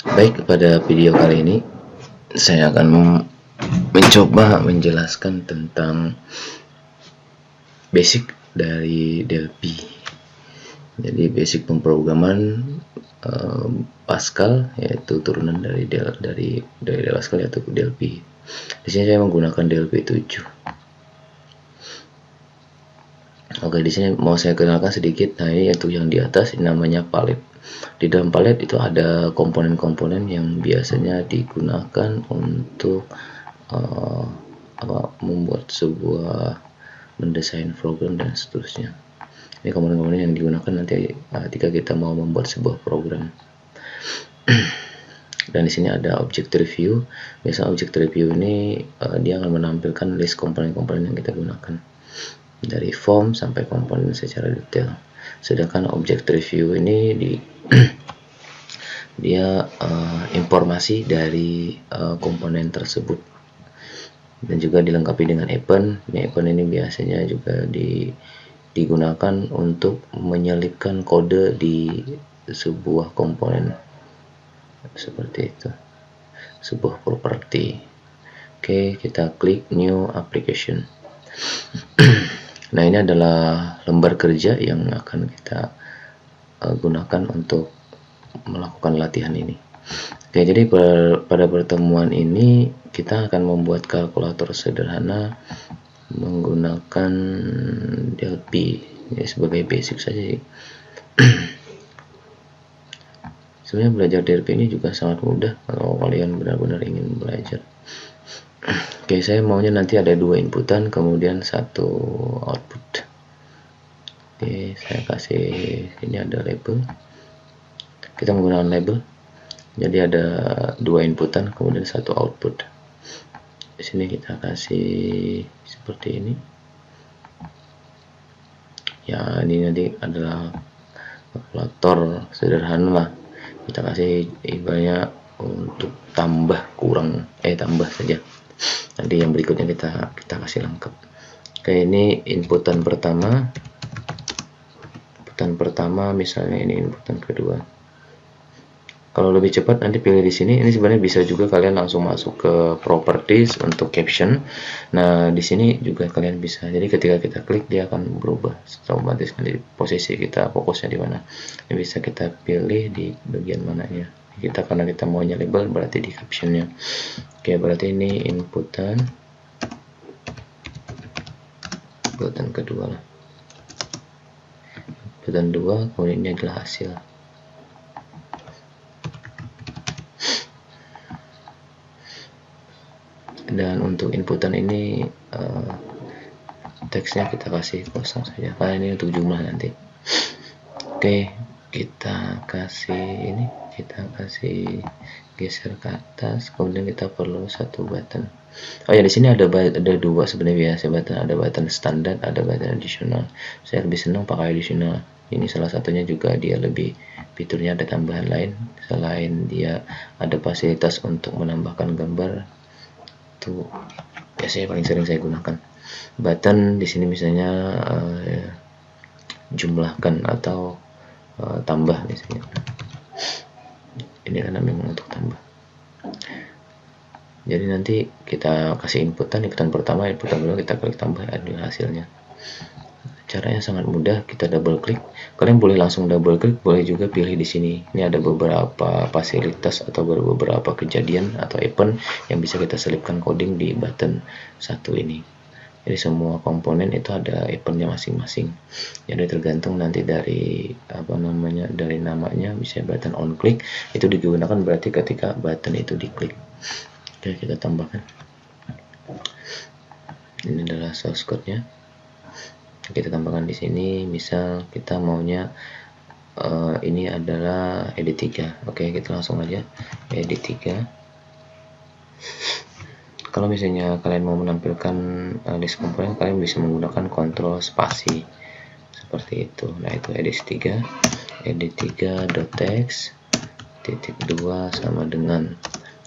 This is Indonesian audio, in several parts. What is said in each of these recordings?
Baik, pada video kali ini saya akan mencoba menjelaskan tentang basic dari Delphi. Jadi basic pemrograman Pascal, yaitu turunan dari Pascal, yaitu Delphi. Di sini saya menggunakan Delphi 7. Oke, di sini mau saya kenalkan sedikit. Nah, ini yaitu yang di atas, ini namanya palette. Di dalam palette itu ada komponen-komponen yang biasanya digunakan untuk membuat sebuah mendesain program dan seterusnya. Ini komponen-komponen yang digunakan nanti ketika kita mau membuat sebuah program. Dan di sini ada object review. Biasa object review ini dia akan menampilkan list komponen-komponen yang kita gunakan dari form sampai komponen secara detail. Sedangkan object review ini dia informasi dari komponen tersebut dan juga dilengkapi dengan event. Event ini biasanya juga digunakan untuk menyelipkan kode di sebuah komponen seperti itu, sebuah properti. Oke, kita klik new application. Nah, ini adalah lembar kerja yang akan kita gunakan untuk melakukan latihan ini. Oke, jadi pada pertemuan ini kita akan membuat kalkulator sederhana menggunakan Delphi ya, sebagai basic saja. Sebenarnya belajar Delphi ini juga sangat mudah kalau kalian benar-benar ingin belajar. Oke, saya maunya nanti ada 2 inputan kemudian 1 output. Oke, saya kasih ini ada label. Kita menggunakan label. Jadi ada 2 inputan kemudian 1 output. Di sini kita kasih seperti ini. Ya, ini nanti adalah kalkulator sederhana lah. Kita kasih ibaratnya untuk tambah saja. Nanti yang berikutnya kita kasih lengkap. Oke, ini inputan pertama. Inputan pertama misalnya ini inputan kedua. Kalau lebih cepat nanti pilih di sini. Ini sebenarnya bisa juga kalian langsung masuk ke properties untuk caption. Nah, di sini juga kalian bisa. Jadi ketika kita klik dia akan berubah otomatis nanti posisi kita fokusnya di mana. Ini bisa kita pilih di bagian mananya. Karena kita maunya label berarti di captionnya. Oke, berarti ini inputan kedua lah. Inputan 2, kemudian ini adalah hasil. Dan untuk inputan ini teksnya kita kasih kosong saja karena ini untuk jumlah nanti. Oke, kita kasih geser ke atas, kemudian kita perlu 1 button. Oh ya, di sini ada 2 sebenarnya biasa button, ada button standar, ada button additional. Saya lebih senang pakai additional. Ini salah satunya juga dia lebih fiturnya ada tambahan lain selain dia ada fasilitas untuk menambahkan gambar. Itu biasanya paling sering saya gunakan. Button di sini misalnya jumlahkan atau tambah misalnya. Ini kan memang untuk tambah. Jadi nanti kita kasih inputan pertama, inputan kedua kita klik tambah, ada hasilnya. Caranya sangat mudah, kita double klik. Kalian boleh langsung double klik, boleh juga pilih di sini. Ini ada beberapa fasilitas atau beberapa kejadian atau event yang bisa kita selipkan coding di button 1 ini. Jadi semua komponen itu ada eventnya masing-masing. Jadi tergantung nanti dari dari namanya, bisa button on click itu digunakan berarti ketika button itu diklik. Oke, kita tambahkan. Ini adalah source code-nya. Kita tambahkan di sini, misal kita maunya ini adalah edit 3. Oke, kita langsung aja edit 3. Kalau misalnya kalian mau menampilkan list komponen, kalian bisa menggunakan kontrol spasi seperti itu. Nah, itu edit 3.text titik 2 sama dengan.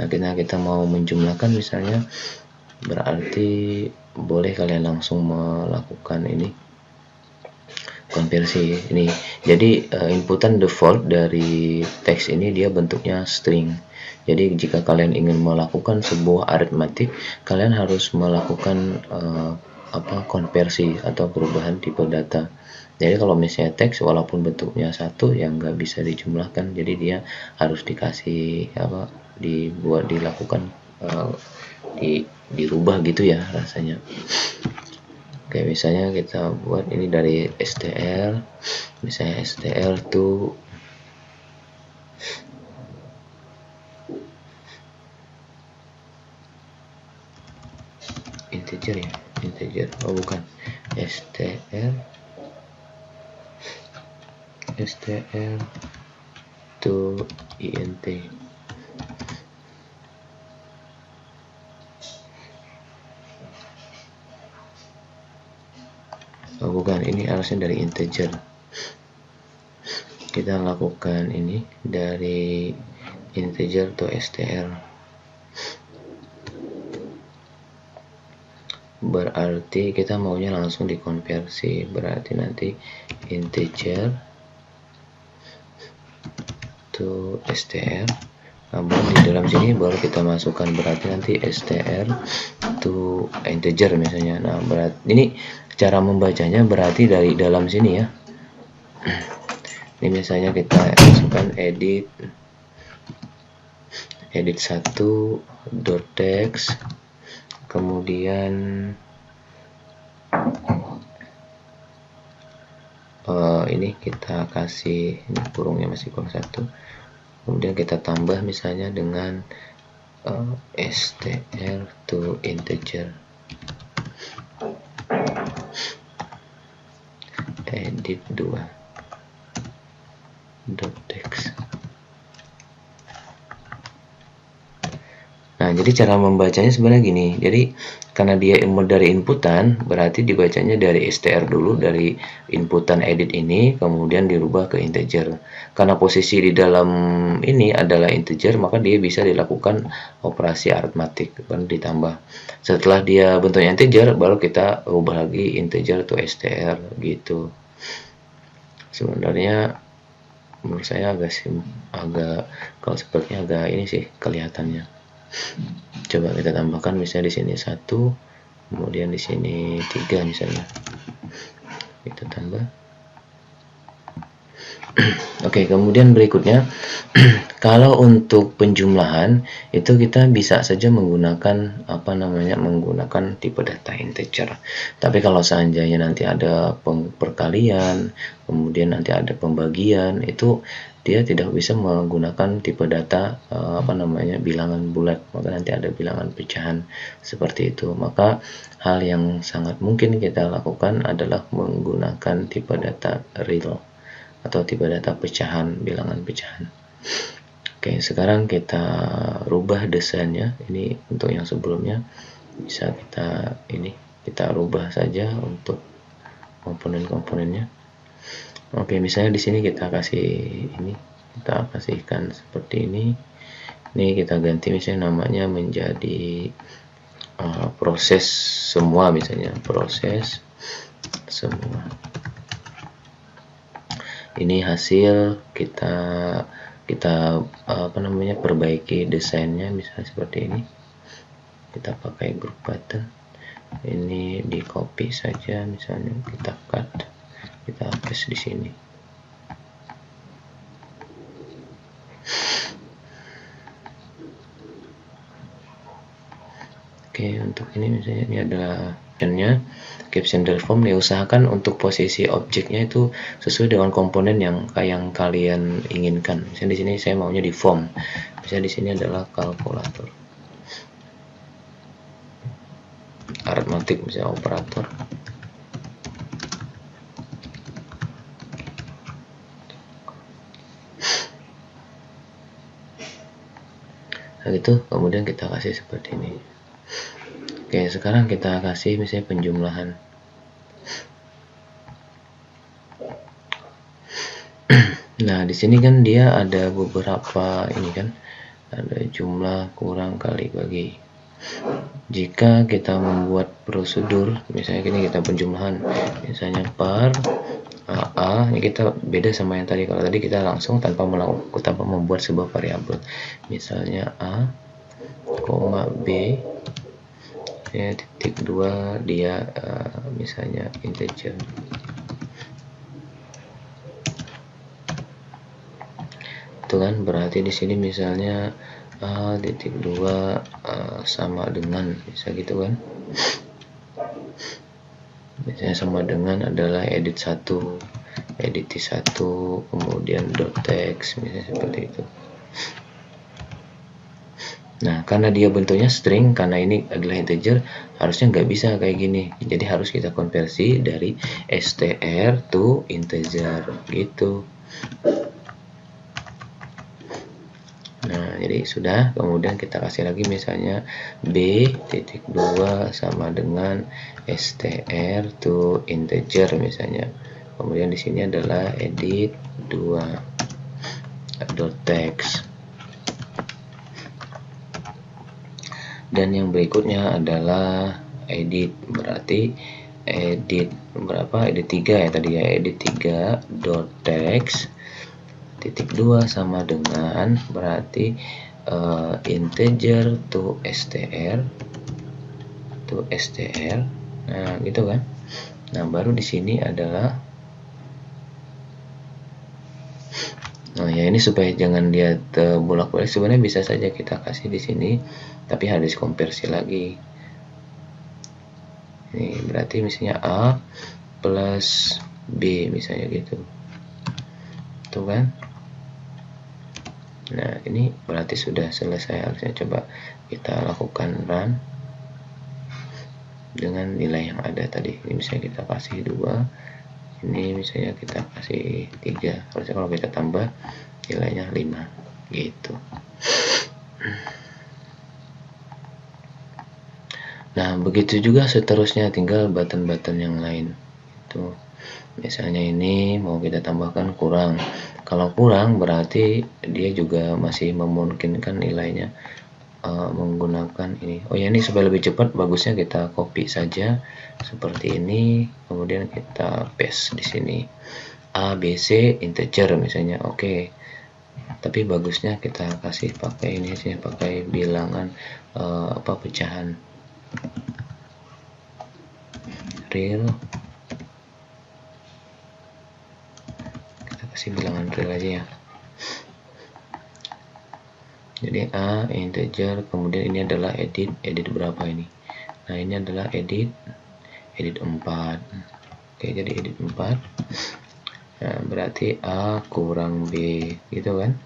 Nah, kita mau menjumlahkan misalnya, berarti boleh kalian langsung melakukan ini konversi ini. Jadi inputan default dari teks ini dia bentuknya string. Jadi jika kalian ingin melakukan sebuah aritmatik, kalian harus melakukan konversi atau perubahan tipe data. Jadi kalau misalnya teks walaupun bentuknya satu yang nggak bisa dijumlahkan, jadi dia harus dikasih dilakukan dirubah gitu ya rasanya. Oke, misalnya kita buat ini dari str, misalnya str to integer ya, integer, oh bukan, str to int. Oh bukan, ini harusnya dari integer. Kita lakukan ini dari integer to str. Berarti kita maunya langsung dikonversi, berarti nanti integer to str. Nah, di dalam sini baru kita masukkan, berarti nanti str to integer misalnya. Nah, berarti ini cara membacanya berarti dari dalam sini ya. Ini misalnya kita masukkan edit 1.text, kemudian ini kita kasih, ini kurungnya masih kurang 1, kemudian kita tambah misalnya dengan str to integer, edit 2.text. Nah, jadi cara membacanya sebenarnya gini. Jadi karena dia dari inputan, berarti dibacanya dari str dulu, dari inputan edit ini, kemudian dirubah ke integer. Karena posisi di dalam ini adalah integer, maka dia bisa dilakukan operasi aritmatik, baru ditambah. Setelah dia bentuknya integer, baru kita ubah lagi integer to str gitu. Sebenarnya menurut saya agak kalau sepertinya agak ini sih kelihatannya. Coba kita tambahkan misalnya di sini 1, kemudian di sini 3 misalnya. Kita tambah. Oke, kemudian berikutnya kalau untuk penjumlahan itu kita bisa saja menggunakan menggunakan tipe data integer. Tapi kalau seandainya nanti ada perkalian, kemudian nanti ada pembagian, itu dia tidak bisa menggunakan tipe data bilangan bulat, maka nanti ada bilangan pecahan seperti itu. Maka hal yang sangat mungkin kita lakukan adalah menggunakan tipe data real atau tipe data pecahan, bilangan pecahan. Oke, sekarang kita rubah desainnya. Ini untuk yang sebelumnya bisa kita rubah saja untuk komponen-komponennya. Oke, misalnya di sini kita kita kasihkan seperti ini. Ini kita ganti misalnya namanya menjadi proses semua, misalnya proses semua. Ini hasil kita perbaiki desainnya, misalnya seperti ini. Kita pakai group button, ini di copy saja, misalnya kita cut, kita paste di sini. Oke, untuk ini misalnya ini adalah caption dari form. Diusahakan untuk posisi objeknya itu sesuai dengan komponen yang kalian inginkan. Misalnya di sini saya maunya di form. Misalnya di sini adalah kalkulator, aritmatik, misalnya operator. Nah, itu kemudian kita kasih seperti ini. Oke, sekarang kita kasih misalnya penjumlahan. Nah, di sini kan dia ada beberapa ini kan, ada jumlah kurang kali bagi. Jika kita membuat prosedur, misalnya ini kita penjumlahan, misalnya par A, ini kita beda sama yang tadi. Kalau tadi kita langsung tanpa membuat sebuah variabel, misalnya A, B, ya, titik 2 dia misalnya integer. Itu kan berarti di sini misalnya A titik 2 sama dengan, bisa gitu kan. Misalnya sama dengan adalah edit 1, edit T1, kemudian dot text, misalnya seperti itu. Nah, karena dia bentuknya string, karena ini adalah integer, harusnya nggak bisa kayak gini. Jadi harus kita konversi dari str to integer gitu. Nah, jadi sudah. Kemudian kita kasih lagi misalnya b titik 2 sama dengan str to integer misalnya. Kemudian di sini adalah edit 2 dot text. Dan yang berikutnya adalah edit, berarti edit berapa? Edit 3 ya tadi ya, edit 3 dot text titik 2 sama dengan berarti integer to str nah gitu kan. Nah baru di sini adalah, nah ya ini supaya jangan dia bolak-balik, sebenarnya bisa saja kita kasih di sini tapi harus konversi lagi. Ini berarti misalnya A plus B misalnya gitu, tuh kan. Nah ini berarti sudah selesai, harusnya. Coba kita lakukan run dengan nilai yang ada tadi. Ini misalnya kita kasih 2, ini misalnya kita kasih 3, harusnya kalau kita tambah nilainya 5 gitu. Nah begitu juga seterusnya, tinggal button-button yang lain itu. Misalnya ini mau kita tambahkan kurang, kalau kurang berarti dia juga masih memungkinkan nilainya menggunakan ini. Oh ya, ini supaya lebih cepat, bagusnya kita copy saja seperti ini, kemudian kita paste di sini A, B, C integer misalnya. Oke. Tapi bagusnya kita kasih pakai ini sih, pakai bilangan pecahan real. Kita kasih bilangan real aja ya. Jadi A integer, kemudian ini adalah edit berapa ini. Nah ini adalah edit 4. Oke, jadi edit 4. Nah, berarti A kurang B gitu kan.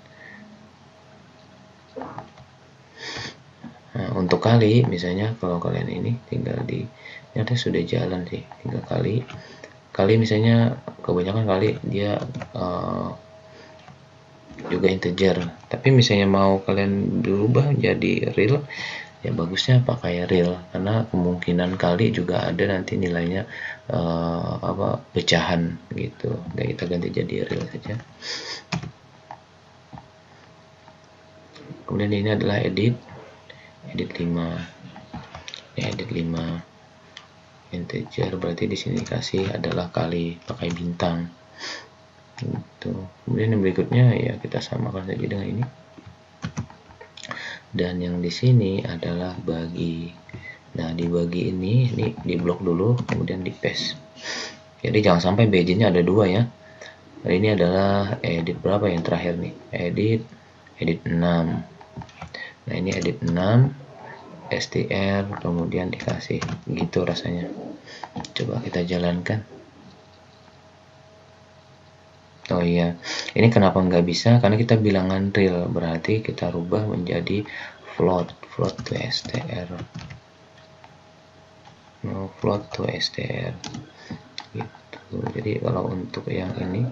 Nah, untuk kali misalnya kalau kalian ini tinggal di, ternyata sudah jalan sih, tinggal kali misalnya, kebanyakan kali dia juga integer. Tapi misalnya mau kalian berubah jadi real, ya bagusnya pakai real, karena kemungkinan kali juga ada nanti nilainya pecahan gitu. Dan kita ganti jadi real saja. Kemudian ini adalah edit 5. Ini edit 5 integer, berarti di sini kasih adalah kali pakai bintang gitu. Kemudian yang berikutnya ya kita samakan saja dengan ini. Dan yang di sini adalah bagi. Nah di bagi ini di blok dulu, kemudian di paste. Jadi jangan sampai budgetnya ada 2 ya. Nah, ini adalah edit berapa yang terakhir nih? Edit 6. Nah ini edit 6 str, kemudian dikasih gitu rasanya. Coba kita jalankan. Oh iya, ini kenapa nggak bisa? Karena kita bilangan real, berarti kita rubah menjadi float to str. Float to str gitu. Jadi kalau untuk yang ini,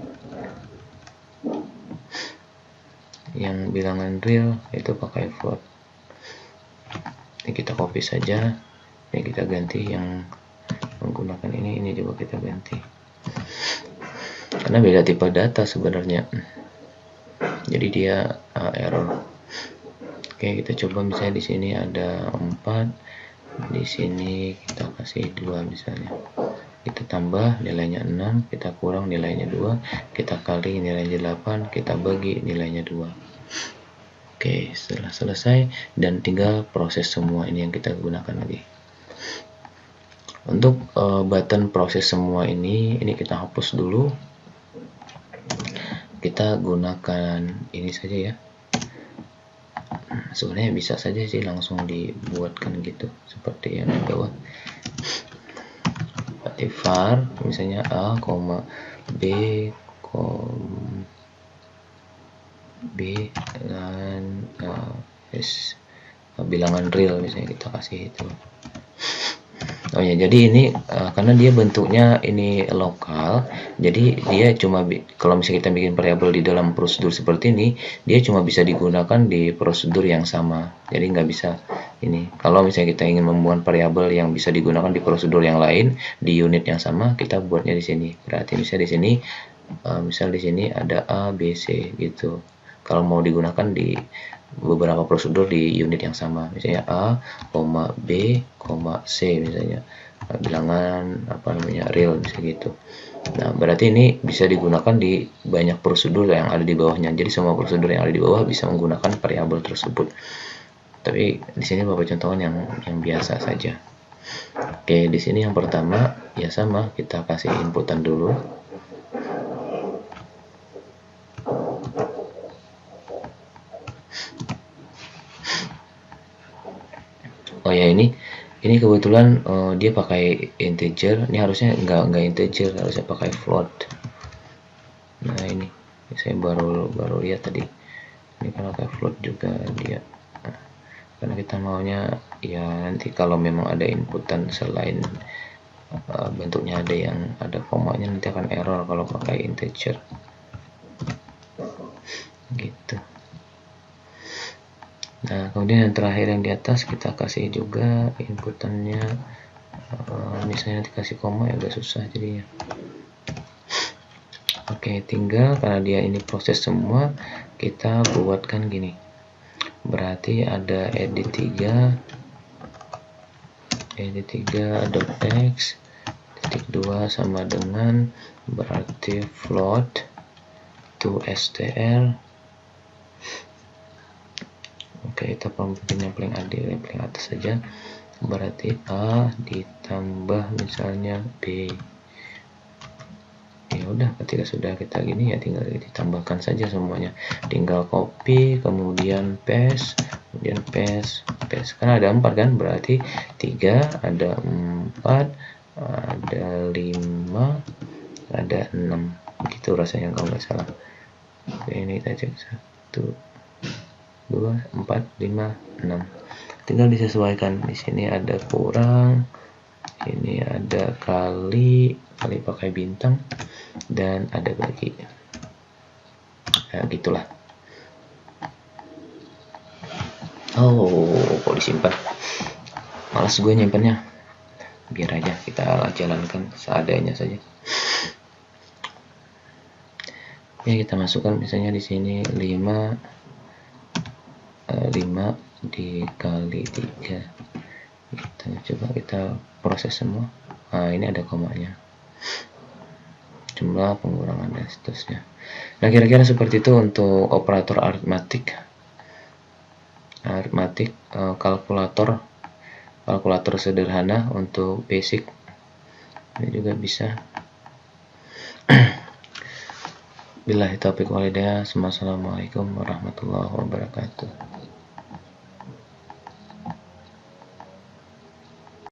yang bilangan real itu pakai float. Ini kita copy saja, ini kita ganti yang menggunakan ini juga kita ganti, karena beda tipe data sebenarnya, jadi dia error. Oke, kita coba misalnya di sini ada 4, di sini kita kasih 2 misalnya, kita kita tambah nilainya 6, kita kurang nilainya 2, kita kali nilainya 8, kita bagi nilainya 2. Oke, setelah selesai dan tinggal proses semua ini yang kita gunakan lagi. Untuk button proses semua ini kita hapus dulu. Kita gunakan ini saja ya. Sebenarnya bisa saja sih langsung dibuatkan gitu seperti yang di bawah. Var misalnya A, B dan S, bilangan real misalnya kita kasih itu. Oh ya, jadi ini karena dia bentuknya ini lokal, jadi dia cuma kalau misalnya kita bikin variabel di dalam prosedur seperti ini, dia cuma bisa digunakan di prosedur yang sama. Jadi nggak bisa ini. Kalau misalnya kita ingin membuat variabel yang bisa digunakan di prosedur yang lain di unit yang sama, kita buatnya di sini. Berarti misalnya di sini, misal di sini ada A, B, C gitu. Kalau mau digunakan di beberapa prosedur di unit yang sama, misalnya A, B, C misalnya, bilangan real misalnya gitu. Nah, berarti ini bisa digunakan di banyak prosedur yang ada di bawahnya. Jadi semua prosedur yang ada di bawah bisa menggunakan variabel tersebut. Tapi di sini Bapak contohkan yang biasa saja. Oke, di sini yang pertama ya sama, kita kasih inputan dulu. Oh ya, ini kebetulan dia pakai integer. Ini harusnya nggak integer, harusnya pakai float. Nah, ini saya baru lihat tadi. Ini kan pakai float juga dia. Nah, karena kita maunya ya nanti kalau memang ada inputan selain bentuknya ada yang ada komanya, nanti akan error kalau pakai integer. Gitu. Nah, kemudian yang terakhir yang di atas kita kasih juga inputannya, misalnya dikasih koma ya agak susah jadinya. Oke, tinggal karena dia ini proses semua, kita buatkan gini. Berarti ada edit 3 .x titik 2 sama dengan berarti float to str. Oke, kita bikin yang paling adil, yang paling atas saja. Berarti A ditambah misalnya B. Ya udah, ketika sudah kita gini ya tinggal ditambahkan saja semuanya. Tinggal copy, kemudian paste, Karena ada 4 kan, berarti 3, ada 4, ada 5, ada 6. Gitu rasanya kalau nggak salah. Ini kita cek 1, 2, 4, 5, 6. Tinggal disesuaikan. Di sini ada kurang, ini ada kali pakai bintang, dan ada bagi. Nah, gitulah. Oh, kok disimpan? Malas gue nyimpannya. Biar aja kita jalankan seadanya saja. Ya, kita masukkan misalnya di sini 5 dikali 3. Kita coba kita proses semua. Nah, ini ada komanya, jumlah, pengurangan, dan seterusnya. Nah, kira-kira seperti itu untuk operator aritmatik, kalkulator sederhana untuk basic. Ini juga bisa. Billahi taufiq wal hidayah. Assalamualaikum warahmatullahi wabarakatuh.